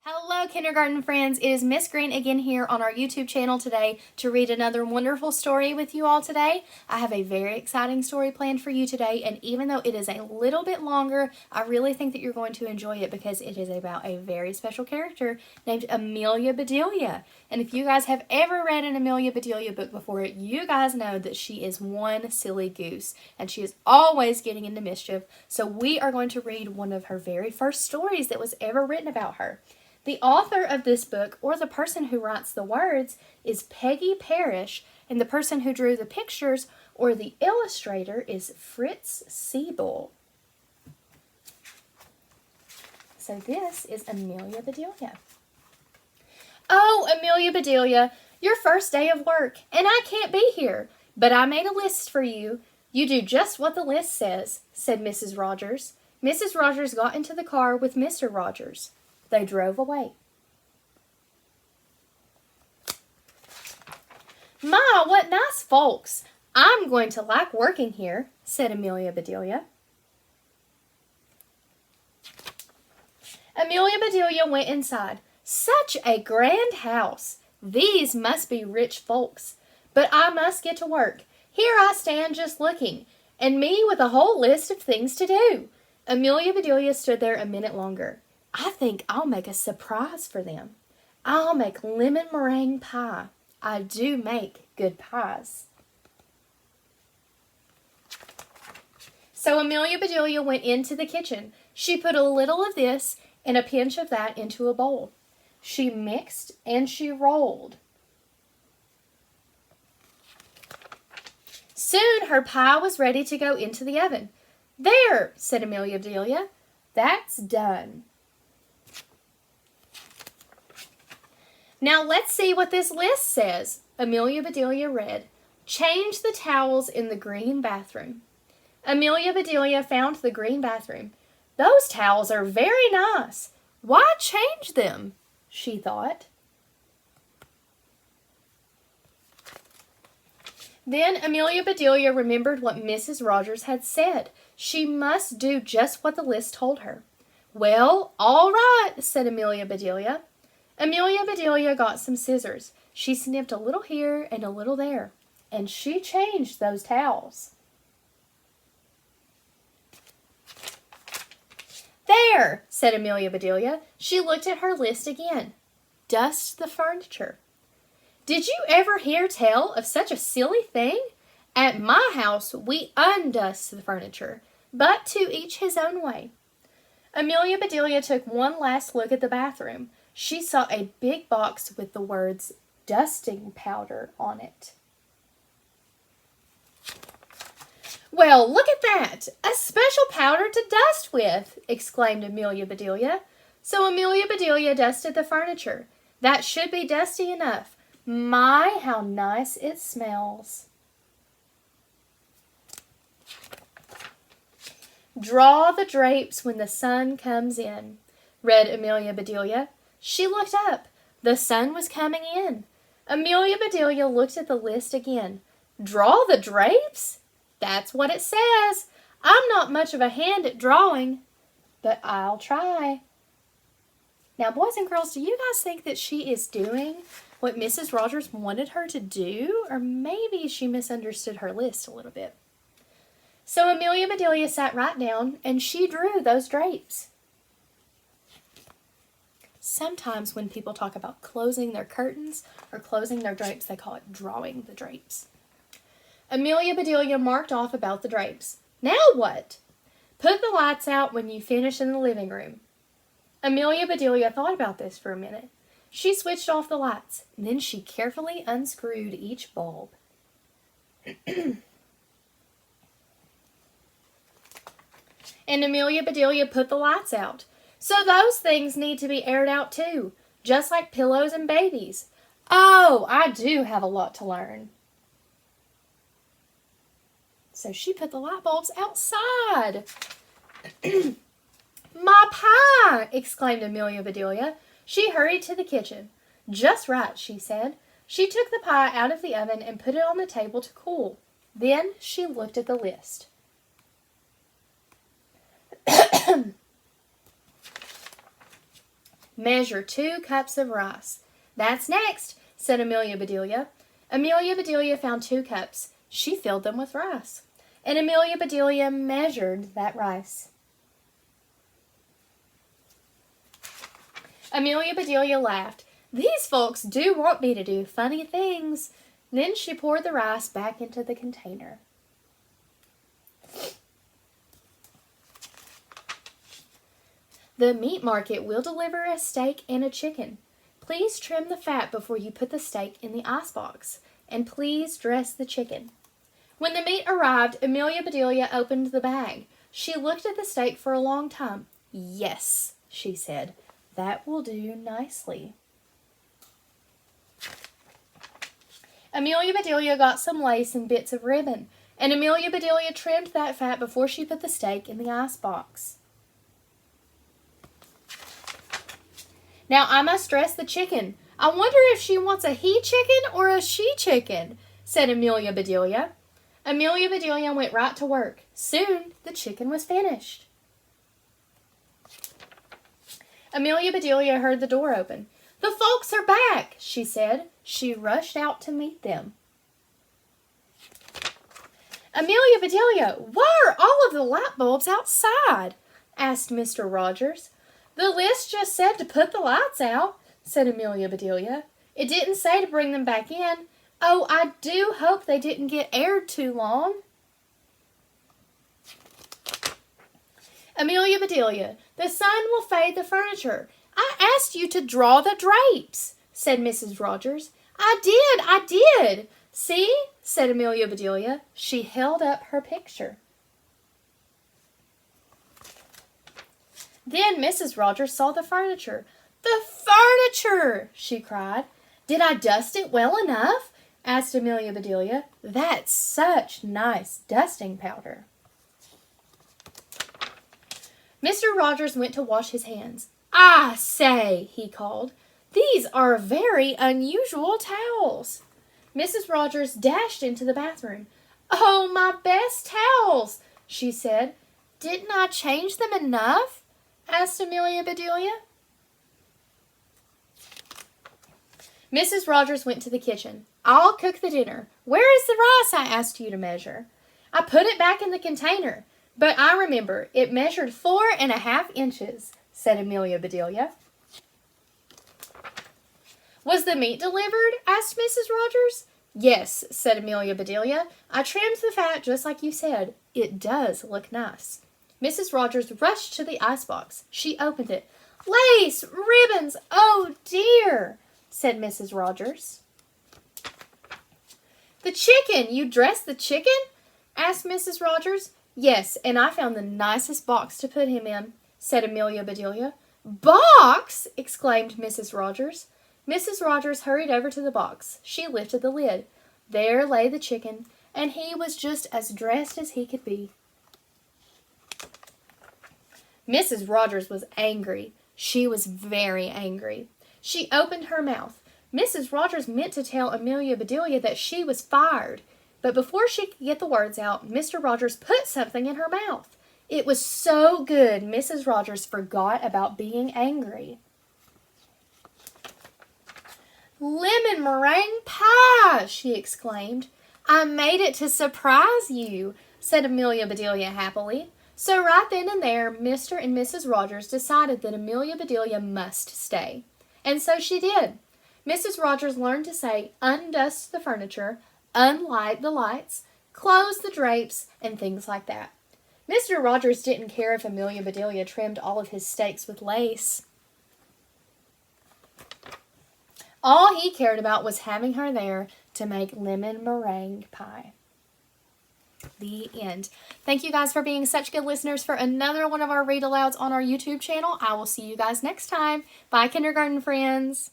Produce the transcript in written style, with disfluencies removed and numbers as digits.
Hello, kindergarten friends. It is Miss Green again here on our YouTube channel today to read another wonderful story with you all today. I have a very exciting story planned for you today, and even though it is a little bit longer, I really think that you're going to enjoy it because it is about a very special character named Amelia Bedelia. And if you guys have ever read an Amelia Bedelia book before, you guys know that she is one silly goose, and she is always getting into mischief. So we are going to read one of her very first stories that was ever written about her. The author of this book, or the person who writes the words, is Peggy Parrish, and the person who drew the pictures, or the illustrator, is Fritz Siebel. So this is Amelia Bedelia. Oh, Amelia Bedelia, your first day of work, and I can't be here, but I made a list for you. You do just what the list says, said Mrs. Rogers. Mrs. Rogers got into the car with Mr. Rogers. They drove away. Ma, what nice folks! I'm going to like working here, said Amelia Bedelia. Amelia Bedelia went inside. Such a grand house! These must be rich folks. But I must get to work. Here I stand just looking, and me with a whole list of things to do. Amelia Bedelia stood there a minute longer. I think I'll make a surprise for them. I'll make lemon meringue pie. I do make good pies. So Amelia Bedelia went into the kitchen. She put a little of this and a pinch of that into a bowl. She mixed and she rolled. Soon her pie was ready to go into the oven. There, said Amelia Bedelia. That's done. Now let's see what this list says. Amelia Bedelia read, change the towels in the green bathroom. Amelia Bedelia found the green bathroom. Those towels are very nice. Why change them? She thought. Then Amelia Bedelia remembered what Mrs. Rogers had said. She must do just what the list told her. Well, all right, said Amelia Bedelia. Amelia Bedelia got some scissors. She snipped a little here and a little there, and she changed those towels. There, said Amelia Bedelia. She looked at her list again. Dust the furniture. Did you ever hear tell of such a silly thing? At my house, we undust the furniture, but to each his own way. Amelia Bedelia took one last look at the bathroom. She saw a big box with the words dusting powder on it. Well, look at that! A special powder to dust with, exclaimed Amelia Bedelia. So Amelia Bedelia dusted the furniture. That should be dusty enough. My, how nice it smells. Draw the drapes when the sun comes in, read Amelia Bedelia. She looked up. The sun was coming in. Amelia Bedelia looked at the list again. Draw the drapes? That's what it says. I'm not much of a hand at drawing, but I'll try. Now, boys and girls, do you guys think that she is doing what Mrs. Rogers wanted her to do? Or maybe she misunderstood her list a little bit. So Amelia Bedelia sat right down and she drew those drapes. Sometimes when people talk about closing their curtains or closing their drapes, they call it drawing the drapes. Amelia Bedelia marked off about the drapes. Now what? Put the lights out when you finish in the living room. Amelia Bedelia thought about this for a minute. She switched off the lights, and then she carefully unscrewed each bulb. And Amelia Bedelia put the lights out. So those things need to be aired out too, just like pillows and babies. Oh, I do have a lot to learn. So she put the light bulbs outside. My pie! Exclaimed Amelia Bedelia. She hurried to the kitchen. Just right, she said. She took the pie out of the oven and put it on the table to cool. Then she looked at the list. Measure 2 cups of rice. That's next, said Amelia Bedelia. Amelia Bedelia found 2 cups. She filled them with rice. And Amelia Bedelia measured that rice. Amelia Bedelia laughed. These folks do want me to do funny things. Then she poured the rice back into the container. The meat market will deliver a steak and a chicken. Please trim the fat before you put the steak in the icebox. And please dress the chicken. When the meat arrived, Amelia Bedelia opened the bag. She looked at the steak for a long time. Yes, she said, that will do nicely. Amelia Bedelia got some lace and bits of ribbon, and Amelia Bedelia trimmed that fat before she put the steak in the icebox. Now I must dress the chicken. I wonder if she wants a he chicken or a she chicken, said Amelia Bedelia. Amelia Bedelia went right to work. Soon the chicken was finished. Amelia Bedelia heard the door open. The folks are back, she said. She rushed out to meet them. Amelia Bedelia, why are all of the light bulbs outside? Asked Mr. Rogers. The list just said to put the lights out, said Amelia Bedelia. It didn't say to bring them back in. Oh, I do hope they didn't get aired too long. Amelia Bedelia, the sun will fade the furniture. I asked you to draw the drapes, said Mrs. Rogers. I did. See, said Amelia Bedelia. She held up her picture. Then Mrs. Rogers saw the furniture. The furniture, she cried. Did I dust it well enough? Asked Amelia Bedelia. That's such nice dusting powder. Mr. Rogers went to wash his hands. I say, he called, these are very unusual towels. Mrs. Rogers dashed into the bathroom. Oh, my best towels, she said. Didn't I change them enough? Asked Amelia Bedelia. Mrs. Rogers went to the kitchen. I'll cook the dinner. Where is the rice I asked you to measure? I put it back in the container, but I remember it measured 4.5 inches, said Amelia Bedelia. Was the meat delivered? Asked Mrs. Rogers. Yes, said Amelia Bedelia. I trimmed the fat just like you said. It does look nice. Mrs. Rogers rushed to the icebox. She opened it. Lace, ribbons, oh dear, said Mrs. Rogers. The chicken, you dressed the chicken? Asked Mrs. Rogers. Yes, and I found the nicest box to put him in, said Amelia Bedelia. Box? Exclaimed Mrs. Rogers. Mrs. Rogers hurried over to the box. She lifted the lid. There lay the chicken, and he was just as dressed as he could be. Mrs. Rogers was angry. She was very angry. She opened her mouth. Mrs. Rogers meant to tell Amelia Bedelia that she was fired, but before she could get the words out, Mr. Rogers put something in her mouth. It was so good, Mrs. Rogers forgot about being angry. Lemon meringue pie, she exclaimed. I made it to surprise you, said Amelia Bedelia happily. So right then and there, Mr. and Mrs. Rogers decided that Amelia Bedelia must stay. And so she did. Mrs. Rogers learned to say, undust the furniture, unlight the lights, close the drapes, and things like that. Mr. Rogers didn't care if Amelia Bedelia trimmed all of his steaks with lace. All he cared about was having her there to make lemon meringue pie. The end. Thank you guys for being such good listeners for another one of our read alouds on our YouTube channel. I will see you guys next time. Bye, kindergarten friends.